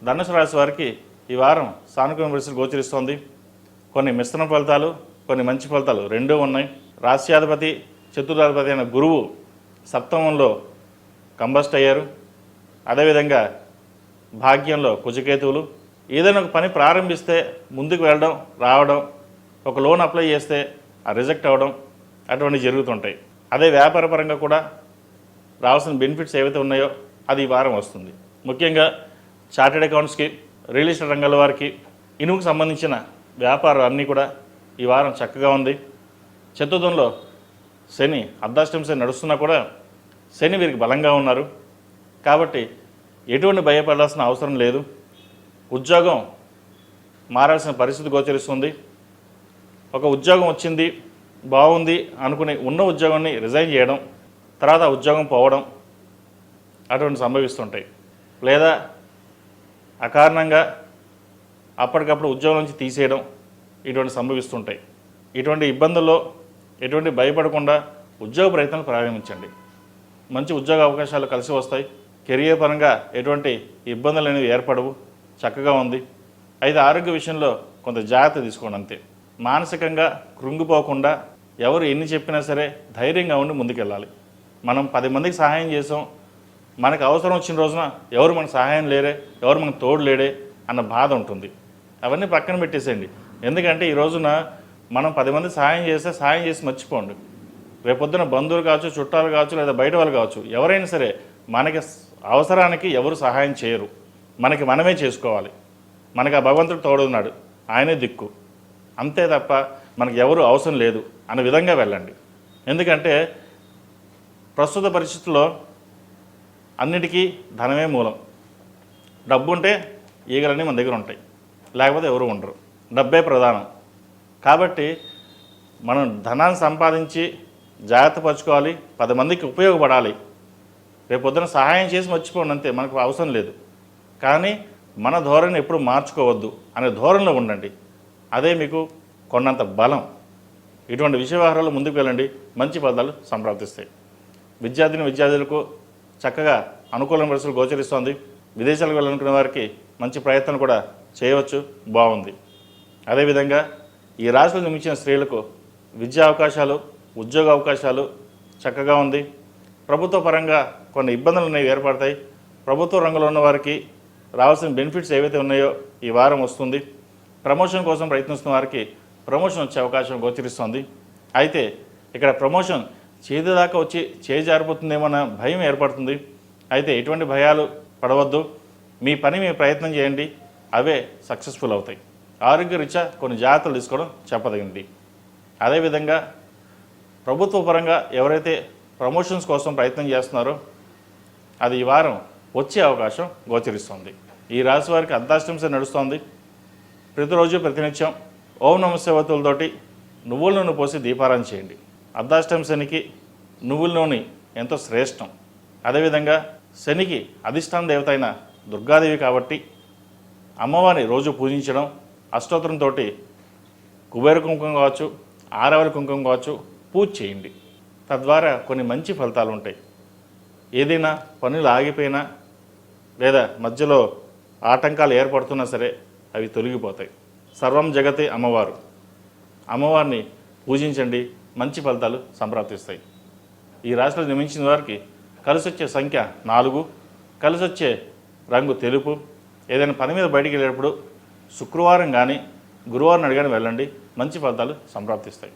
ధనుసు రాశి వారికి ఈ వారం సానుకూల పరిస్థితులు గోచరిస్తోంది. కొన్ని మిశ్రమ ఫలితాలు, కొన్ని మంచి ఫలితాలు రెండూ ఉన్నాయి. రాశ్యాధిపతి చతుర్థాధిపతి అయిన గురువు సప్తమంలో కంబస్ట్ అయ్యారు. అదేవిధంగా భాగ్యంలో కుజకేతువులు. ఏదైనా ఒక పని ప్రారంభిస్తే ముందుకు వెళ్ళడం, రావడం, ఒక లోన్ అప్లై చేస్తే ఆ రిజెక్ట్ అవ్వడం అటువంటివి జరుగుతుంటాయి. అదే వ్యాపారపరంగా కూడా రావాల్సిన బెనిఫిట్స్ ఏవైతే ఉన్నాయో అది ఈ వారం వస్తుంది. ముఖ్యంగా చార్టెడ్ అకౌంట్స్కి, రియల్ ఎస్టేట్ రంగాల వారికి, ఇనుముకు సంబంధించిన వ్యాపారాలు అన్నీ కూడా ఈ వారం చక్కగా ఉంది. చతుర్థంలో శని, అర్ధాష్టమ శని నడుస్తున్నా కూడా శని వీరికి బలంగా ఉన్నారు. కాబట్టి ఎటువంటి భయపడాల్సిన అవసరం లేదు. ఉద్యోగం మారాల్సిన పరిస్థితి గోచరిస్తుంది. ఒక ఉద్యోగం వచ్చింది, బాగుంది అనుకుని ఉన్న ఉద్యోగాన్ని రిజైన్ చేయడం, తర్వాత ఉద్యోగం పోవడం అటువంటి సంభవిస్తుంటాయి. లేదా అకారణంగా అప్పటికప్పుడు ఉద్యోగం నుంచి తీసేయడం ఇటువంటి సంభవిస్తుంటాయి. ఇటువంటి ఇబ్బందుల్లో ఎటువంటి భయపడకుండా ఉద్యోగ ప్రయత్నాలు ప్రారంభించండి. మంచి ఉద్యోగ అవకాశాలు కలిసి వస్తాయి. కెరియర్ పరంగా ఎటువంటి ఇబ్బందులు అనేవి ఏర్పడవు, చక్కగా ఉంది. అయితే ఆరోగ్య విషయంలో కొంత జాగ్రత్త తీసుకోండి అంతే. మానసికంగా కృంగిపోకుండా ఎవరు ఎన్ని చెప్పినా సరే ధైర్యంగా ఉండి ముందుకెళ్ళాలి. మనం 10 మందికి సహాయం చేసాం, మనకు అవసరం వచ్చిన రోజున ఎవరు మనకు సహాయం లేరే, ఎవరు మనకు తోడు లేడే అన్న బాధ ఉంటుంది. అవన్నీ పక్కన పెట్టేసేయండి. ఎందుకంటే ఈ రోజున మనం 10 మంది సహాయం చేస్తే సహాయం చేసి మర్చిపోండి. రేపొద్దున బంధువులు కావచ్చు, చుట్టాలు కావచ్చు, లేదా బయట వాళ్ళు కావచ్చు, ఎవరైనా సరే మనకి అవసరానికి ఎవరు సహాయం చేయరు. మనకి మనమే చేసుకోవాలి. మనకు ఆ భగవంతుడు తోడున్నాడు, ఆయనే దిక్కు, అంతే తప్ప మనకు ఎవరు అవసరం లేదు అన్న విధంగా వెళ్ళండి. ఎందుకంటే ప్రస్తుత పరిస్థితుల్లో అన్నిటికీ ధనమే మూలం. డబ్బు ఉంటే ఈగలన్నీ మన దగ్గర ఉంటాయి, లేకపోతే ఎవరు ఉండరు. డబ్బే ప్రధానం. కాబట్టి మనం ధనాన్ని సంపాదించి జాగ్రత్త పరచుకోవాలి, 10 మందికి ఉపయోగపడాలి. రేపొద్దున సహాయం చేసి మర్చిపోండి అంతే, మనకు అవసరం లేదు. కానీ మన ధోరణిని ఎప్పుడు మార్చుకోవద్దు అనే ధోరణిలో ఉండండి. అదే మీకు కొన్నంత బలం. ఇటువంటి విషయ వ్యవహారాలు ముందుకు వెళ్ళండి, మంచి ఫలితాలు సంప్రాప్తిస్తాయి. విద్యార్థులకు చక్కగా అనుకూలమైన పరిస్థితులు గోచరిస్తోంది. విదేశాలకు వెళ్ళాలనుకునే వారికి మంచి ప్రయత్నం కూడా చేయవచ్చు, బాగుంది. అదేవిధంగా ఈ రాశిలో జన్మించిన స్త్రీలకు విద్యా అవకాశాలు, ఉద్యోగ అవకాశాలు చక్కగా ఉంది. ప్రభుత్వ పరంగా కొన్ని ఇబ్బందులు అనేవి ఏర్పడతాయి. ప్రభుత్వ రంగంలో ఉన్న వారికి రావాల్సిన బెనిఫిట్స్ ఏవైతే ఉన్నాయో ఈ వారం వస్తుంది. ప్రమోషన్ కోసం ప్రయత్నిస్తున్న వారికి ప్రమోషన్ వచ్చే అవకాశం గోచరిస్తుంది. అయితే ఇక్కడ ప్రమోషన్ చేతిదాకా వచ్చి చేజారిపోతుందేమన్న భయం ఏర్పడుతుంది. అయితే ఎటువంటి భయాలు పడవద్దు. మీ పని మీ ప్రయత్నం చేయండి, అవే సక్సెస్ఫుల్ అవుతాయి. ఆరోగ్యరీత్యా కొన్ని జాగ్రత్తలు తీసుకోవడం చెప్పదగింది. అదేవిధంగా ప్రభుత్వ పరంగా ఎవరైతే ప్రమోషన్స్ కోసం ప్రయత్నం చేస్తున్నారో అది ఈ వారం వచ్చే అవకాశం గోచరిస్తుంది. ఈ రాశి వారికి అర్ధాష్టమ శని నడుస్తోంది. ప్రతిరోజు ప్రతినిత్యం ఓం నమః శివాయతోటి నువ్వుల నూనె పోసి దీపారాధన చేయండి. అర్ధాష్టమ శనికి నువ్వుల నూనె ఎంతో శ్రేష్టం. అదేవిధంగా శనికి అధిష్టాన దేవత అయిన దుర్గాదేవి కాబట్టి అమ్మవారిని రోజు పూజించడం, అష్టోత్తరంతో కుబేర కుంకుమ కావచ్చు, ఆరవరి కుంకుమ కావచ్చు పూజ చేయండి. తద్వారా కొన్ని మంచి ఫలితాలు ఉంటాయి. ఏదైనా పనులు ఆగిపోయినా లేదా మధ్యలో ఆటంకాలు ఏర్పడుతున్నా సరే అవి తొలగిపోతాయి. సర్వం జగతే అమ్మవారు. అమ్మవారిని పూజించండి, మంచి ఫలితాలు సంప్రాప్తిస్తాయి. ఈ రాశిలో జన్మించిన వారికి కలిసి వచ్చే సంఖ్య 4, కలిసి వచ్చే రంగు తెలుపు. ఏదైనా పని మీద బయటికి వెళ్ళేటప్పుడు శుక్రవారం కానీ గురువారం కానీ వెళ్ళండి, మంచి ఫలితాలు సంప్రాప్తిస్తాయి.